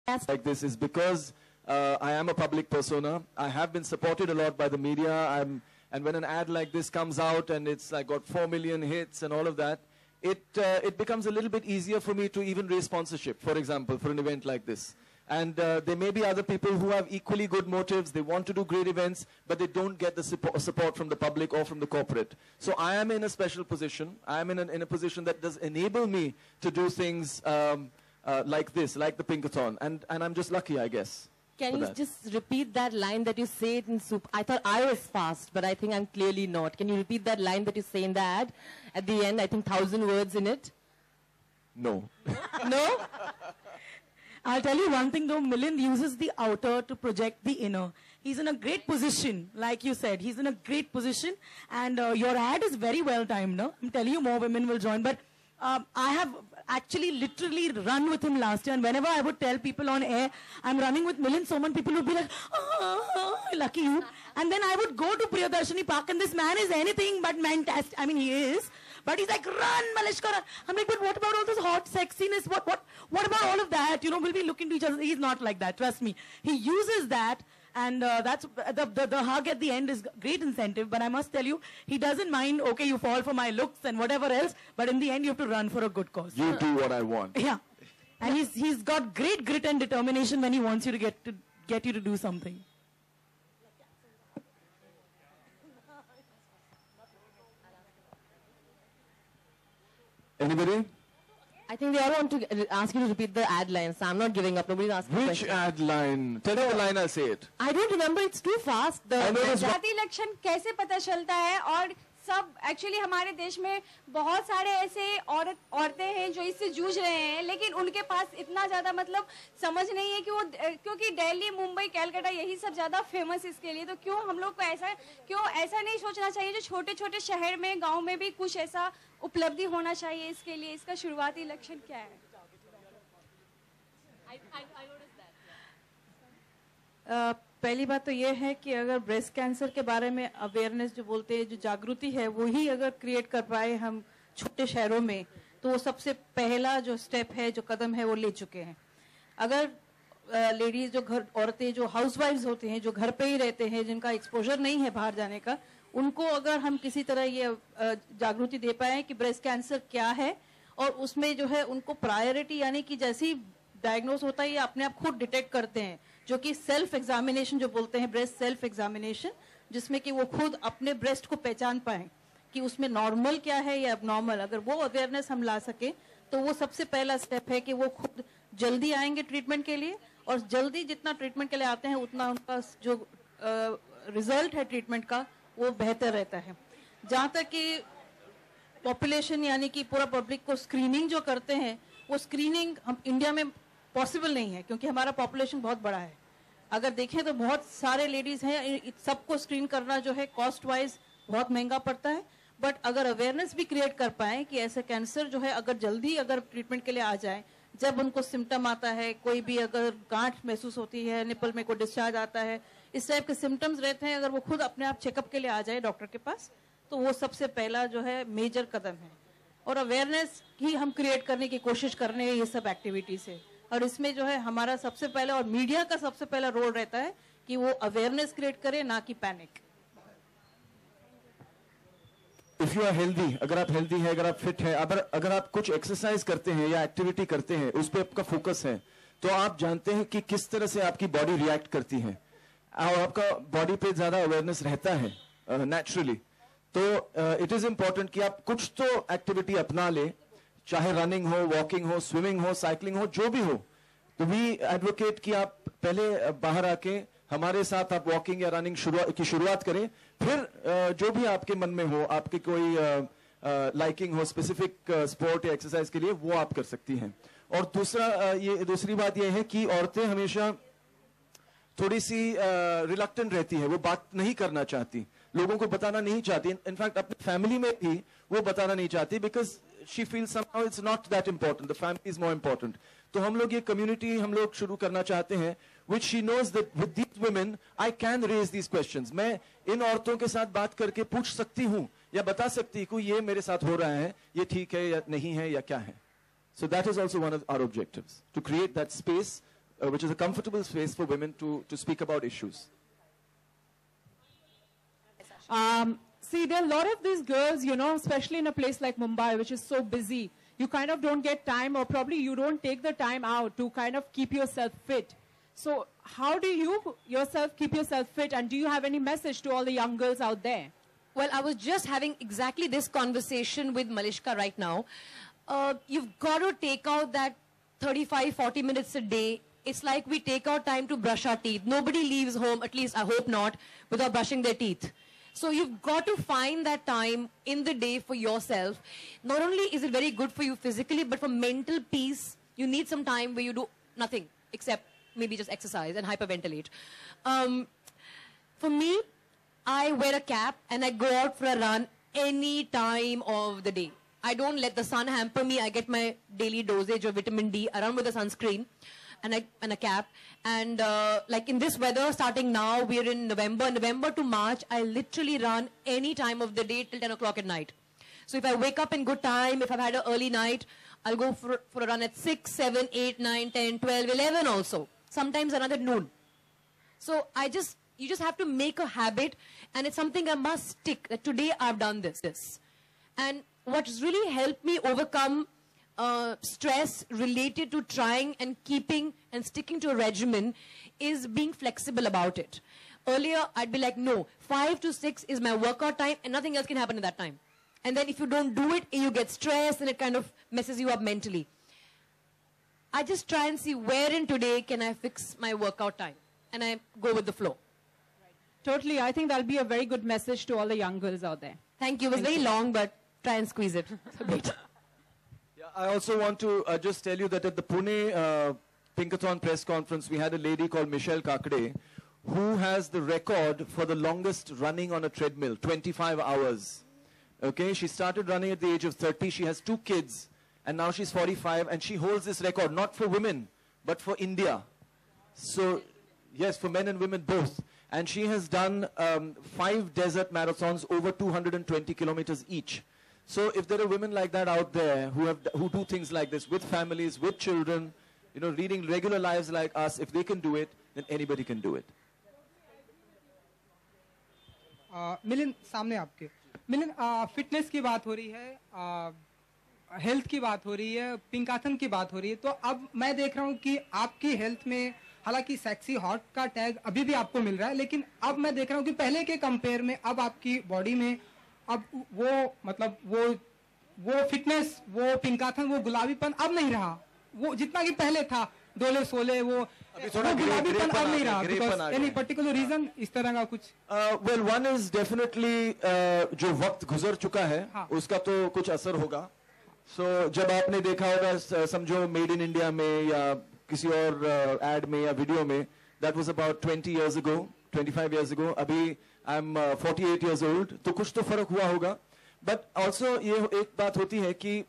like this is because I am a public persona. I have been supported a lot by the media. And when an ad like this comes out and it's like got 4 million hits and all of that, it becomes a little bit easier for me to even raise sponsorship, for example, for an event like this. And there may be other people who have equally good motives. They want to do great events, but they don't get the support from the public or from the corporate. So I am in a special position. I am in a position that does enable me to do things like this, like the Pinkathon. And I'm just lucky, I guess. Can you just repeat that line that you say it in Super? I thought I was fast, but I think I'm clearly not. Can you repeat that line that you say in the ad? At the end, I think 1,000 words in it. No. No? I'll tell you one thing though, Milind uses the outer to project the inner. He's in a great position, like you said. He's in a great position, and your ad is very well timed. No? I'm telling you, more women will join. But I have actually literally run with him last year, and whenever I would tell people on air, I'm running with Milind Soman, people would be like, oh, lucky you. And then I would go to Priyadarshini Park, and this man is anything but fantastic. I mean, he is. But he's like, run, Malishka, run. I'm like, but what about all this hot sexiness? What about all of that? You know, will we look into each other? He's not like that, trust me. He uses that, and that's the hug at the end is great incentive. But I must tell you, he doesn't mind, okay, you fall for my looks and whatever else, but in the end, you have to run for a good cause. You do what I want. Yeah. And he's got great grit and determination when he wants you to get you to do something. Anybody? I think they all want to ask you to repeat the ad line, so I'm not giving up. Nobody's asking Which ad line? Tell me the line, I'll say it. I don't remember, it's too fast. जाति लक्षण कैसे पता चलता है? और सब actually हमारे देश में बहुत सारे ऐसे औरतें हैं जो इससे जूझ रहे हैं, लेकिन उनके पास इतना ज़्यादा मतलब समझ नहीं है कि वो, क्योंकि दिल्ली, मुंबई, कलकत्ता यही सब ज़्यादा फेमस इसके लिए, तो क्यों हम लोग को ऐसा नहीं सोचना चाहिए जो छोटे छोटे शहर में, गांव में भी कुछ ऐसा उपलब्धि होना चाहिए इसके लिए? इसका शुरुआती लक्षण क्या है? पहली बात तो ये है कि अगर ब्रेस्ट कैंसर के बारे में अवेयरनेस जो बोलते हैं, जो जागृति है, वो ही अगर क्रिएट कर पाए हम छोटे शहरों में, तो वो सबसे पहला जो स्टेप है, जो कदम है, वो ले चुके हैं. अगर लेडीज जो औरतें जो हाउसवाइफ्स होती हैं, जो घर पे ही रहते हैं, जिनका एक्सपोजर नहीं है बाहर जाने का, उनको अगर हम किसी तरह ये जागृति दे पाए कि ब्रेस्ट कैंसर क्या है, और उसमें जो है उनको प्रायोरिटी, यानी कि जैसे डायग्नोज होता है ये अपने आप खुद डिटेक्ट करते हैं, जो कि सेल्फ एग्जामिनेशन जो बोलते हैं, ब्रेस्ट सेल्फ एग्जामिनेशन, जिसमें कि वो खुद अपने ब्रेस्ट को पहचान पाए कि उसमें नॉर्मल क्या है या एबनॉर्मल. अगर वो अवेयरनेस हम ला सके तो वो सबसे पहला स्टेप है कि वो खुद जल्दी आएंगे ट्रीटमेंट के लिए, और जल्दी जितना ट्रीटमेंट के लिए आते हैं उतना उनका जो रिजल्ट है ट्रीटमेंट का वो बेहतर रहता है. जहाँ तक कि पॉपुलेशन यानी कि पूरा पब्लिक को स्क्रीनिंग जो करते हैं, वो स्क्रीनिंग हम इंडिया में पॉसिबल नहीं है, क्योंकि हमारा पॉपुलेशन बहुत बड़ा है. अगर देखें तो बहुत सारे लेडीज हैं, सबको स्क्रीन करना जो है कॉस्ट वाइज बहुत महंगा पड़ता है. बट अगर अवेयरनेस भी क्रिएट कर पाए कि ऐसे कैंसर जो है अगर जल्दी अगर ट्रीटमेंट के लिए आ जाए, जब उनको सिम्टम आता है, कोई भी अगर गांठ महसूस होती है, निपल में कोई डिस्चार्ज आता है, इस टाइप के सिम्टम्स रहते हैं, अगर वो खुद अपने आप चेकअप के लिए आ जाए डॉक्टर के पास, तो वो सबसे पहला जो है मेजर कदम है. और अवेयरनेस ही हम क्रिएट करने की कोशिश कर रहे हैं ये सब एक्टिविटी से. और इसमें जो है हमारा सबसे पहला और मीडिया का सबसे पहला रोल रहता है कि वो अवेयरनेस क्रिएट करे, ना कि panic. If you are healthy, अगर आप हेल्दी है, अगर आप फिट है, अगर आप कुछ एक्सरसाइज करते हैं या एक्टिविटी करते हैं, उस पर आपका फोकस है, तो आप जानते हैं कि किस तरह से आपकी बॉडी रिएक्ट करती है, और आपका बॉडी पे ज्यादा अवेयरनेस रहता है नेचुरली. तो इट इज इंपॉर्टेंट कि आप कुछ तो एक्टिविटी अपना ले, चाहे रनिंग हो, वॉकिंग हो, स्विमिंग हो, साइकिलिंग हो, जो भी हो. तो वी एडवोकेट कि आप पहले बाहर आके हमारे साथ आप वॉकिंग या रनिंग की शुरुआत करें, फिर जो भी आपके मन में हो, आपकी कोई लाइकिंग हो स्पेसिफिक स्पोर्ट या एक्सरसाइज के लिए, वो आप कर सकती हैं. और दूसरी बात ये है कि औरतें हमेशा थोड़ी सी रिलक्टेंट रहती है, वो बात नहीं करना चाहती, लोगों को बताना नहीं चाहती. इनफैक्ट अपनी फैमिली में भी वो बताना नहीं चाहती, because she feels somehow it's not that important, the family is more important. तो हम लोग ये community हम लोग शुरू करना चाहते हैं, which she knows that with these women I can raise these questions. मैं इन औरतों के साथ बात करके पूछ सकती हूँ या बता सकती हूँ ये मेरे साथ हो रहा है, ये ठीक है या नहीं है या क्या है. So that is also one of our objectives, to create that space which is a comfortable space for women to speak about issues. See, there are a lot of these girls, you know, especially in a place like Mumbai, which is so busy. You kind of don't get time, or probably you don't take the time out to kind of keep yourself fit. So how do you yourself keep yourself fit, and do you have any message to all the young girls out there? Well, I was just having exactly this conversation with Malishka right now. You've got to take out that 35, 40 minutes a day. It's like we take out time to brush our teeth. Nobody leaves home, at least I hope not, without brushing their teeth. So you've got to find that time in the day for yourself. Not only is it very good for you physically, but for mental peace, you need some time where you do nothing except maybe just exercise and hyperventilate. For me, I wear a cap and I go out for a run any time of the day. I don't let the sun hamper me. I get my daily dosage of vitamin D. I run with a sunscreen and a cap. And like in this weather, starting now, we're in November to March, I literally run any time of the day till 10 o'clock at night. So if I wake up in good time, if I've had an early night, I'll go for a run at 6, 7, 8, 9, 10, 12, 11 also. Sometimes another noon. So you just have to make a habit, and it's something I must stick, that today I've done this. And what's really helped me overcome stress related to trying and keeping and sticking to a regimen is being flexible about it. Earlier, I'd be like, no, 5 to 6 is my workout time and nothing else can happen at that time. And then if you don't do it, you get stressed and it kind of messes you up mentally. I just try and see where in today can I fix my workout time, and I go with the flow. Totally. I think that'll be a very good message to all the young girls out there. Thank you. It was very long, but try and squeeze it a bit. Yeah, I also want to just tell you that at the Pune Pinkathon press conference, we had a lady called Michelle Kakade, who has the record for the longest running on a treadmill, 25 hours. Okay, she started running at the age of 30. She has 2 kids, and now she's 45, and she holds this record, not for women, but for India. So, yes, for men and women both. And she has done 5 desert marathons, over 220 kilometers each. So if there are women like that out there who do things like this with families, with children, you know, leading regular lives like us, if they can do it, then anybody can do it. Milind, सामने आपके Milind, fitness की बात हो रही है, health की बात हो रही है, पिंकाथन की बात हो रही है, तो अब मैं देख रहा हूँ कि आपकी हेल्थ में हालांकि सेक्सी हॉट का टैग अभी भी आपको मिल रहा है, लेकिन अब मैं देख रहा हूँ कि पहले के कंपेयर में अब आपकी बॉडी में अब वो मतलब वो फिटनेस, वो पिंकाथन, वो गुलाबीपन अब नहीं रहा, वो जितना कि पहले था, डोले सोले, वो गुलाबीपन अब नहीं रहा. बिकॉज़ एनी पर्टिकुलर रीजन इस तरह का कुछ? वेल, वन इज डेफिनेटली जो वक्त गुजर चुका है, उसका तो कुछ असर होगा. सो जब आपने देखा होगा, समझो मेड इन इंडिया में या किसी और एड में या वीडियो में, that was about 20 years ago, 25 years ago. अभी आई एम 48 years old, तो कुछ तो फर्क हुआ होगा. बट ऑल्सो ये एक बात होती है कि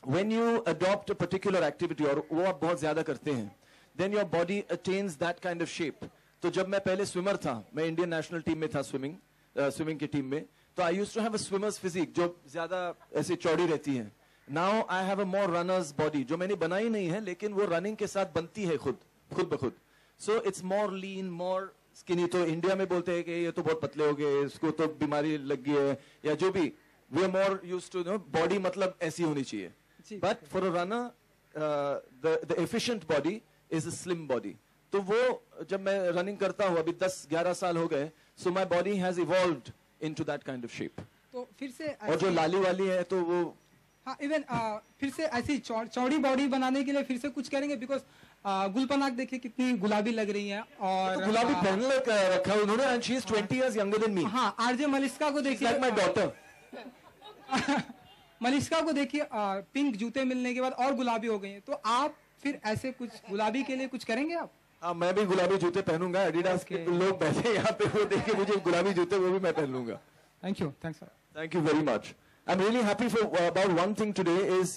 when you adopt a particular activity, और वो आप बहुत ज्यादा करते हैं, then your body attains that kind of shape. तो जब मैं पहले स्विमर था, मैं इंडियन नेशनल टीम में था, स्विमिंग की टीम में, तो I used to have a swimmer's physique जो ज्यादा ऐसे चौड़ी रहती है. Now I have a more runner's body, जो मैंने बनाई नहीं है, लेकिन वो रनिंग के साथ बनती है खुद ब खुद. So it's more lean, more skinny. तो इंडिया में बोलते हैं कि ये तो बहुत पतले हो गए, इसको तो बीमारी लग गई है, या जो भी. We are more used to no body मतलब ऐसी होनी चाहिए. But for a runner the efficient body is a slim body. तो वो जब मैं रनिंग करता हूँ, अभी 10-11 साल हो गए, so my body has evolved into that kind of shape. तो फिर से और जो लाली वाली है तो वो हाँ, इवन फिर से ऐसी चौड़ी बॉडी बनाने के लिए फिर से कुछ करेंगे? बिकॉज गुलपनाक देखिए कितनी गुलाबी लग रही है, और तो गुलाबी पहन रखा है उन्होंने, and she is 20 years younger than me. हाँ, आरजे मलिश्का को देखिए, लाइक माय डॉटर. मलिश्का को देखिए, पिंक जूते मिलने के बाद और गुलाबी हो गई है. तो आप फिर ऐसे कुछ गुलाबी के लिए कुछ करेंगे आप? हाँ, मैं भी गुलाबी जूते पहनूंगा. एडिडास के लोग बैठे हैं यहाँ पे, वो देखिए मुझे गुलाबी जूते, वो भी मैं पहन लूंगा. Thank you. Thanks. Thank you very much. I'm really happy for about one thing today is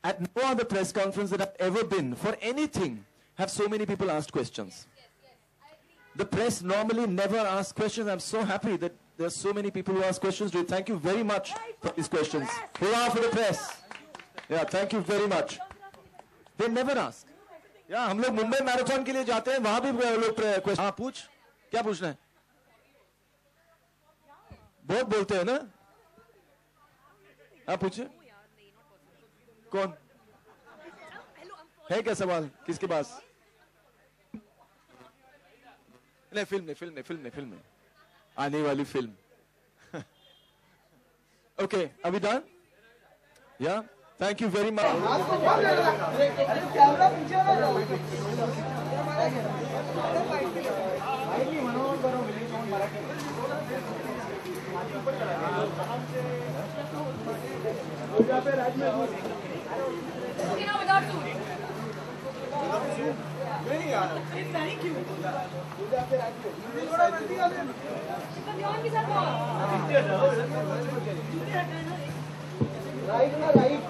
at no other press conference that I've ever been for anything have so many people asked questions. The press normally never asks questions. I'm so happy that there's so many people who ask questions today. Thank you very much for these questions. Hurrah for the press. Yeah, thank you very much. They never ask. या हम लोग Mumbai marathon के लिए जाते हैं, वहां भी लोग क्वेश्चन। हाँ पूछ, क्या पूछना है? बहुत बोलते हैं ना। आप पूछे, कौन है? क्या सवाल किसके पास? नहीं फिल्म नहीं, आने वाली फिल्म। ओके, अभी डन? या thank you very much. Right ना राइट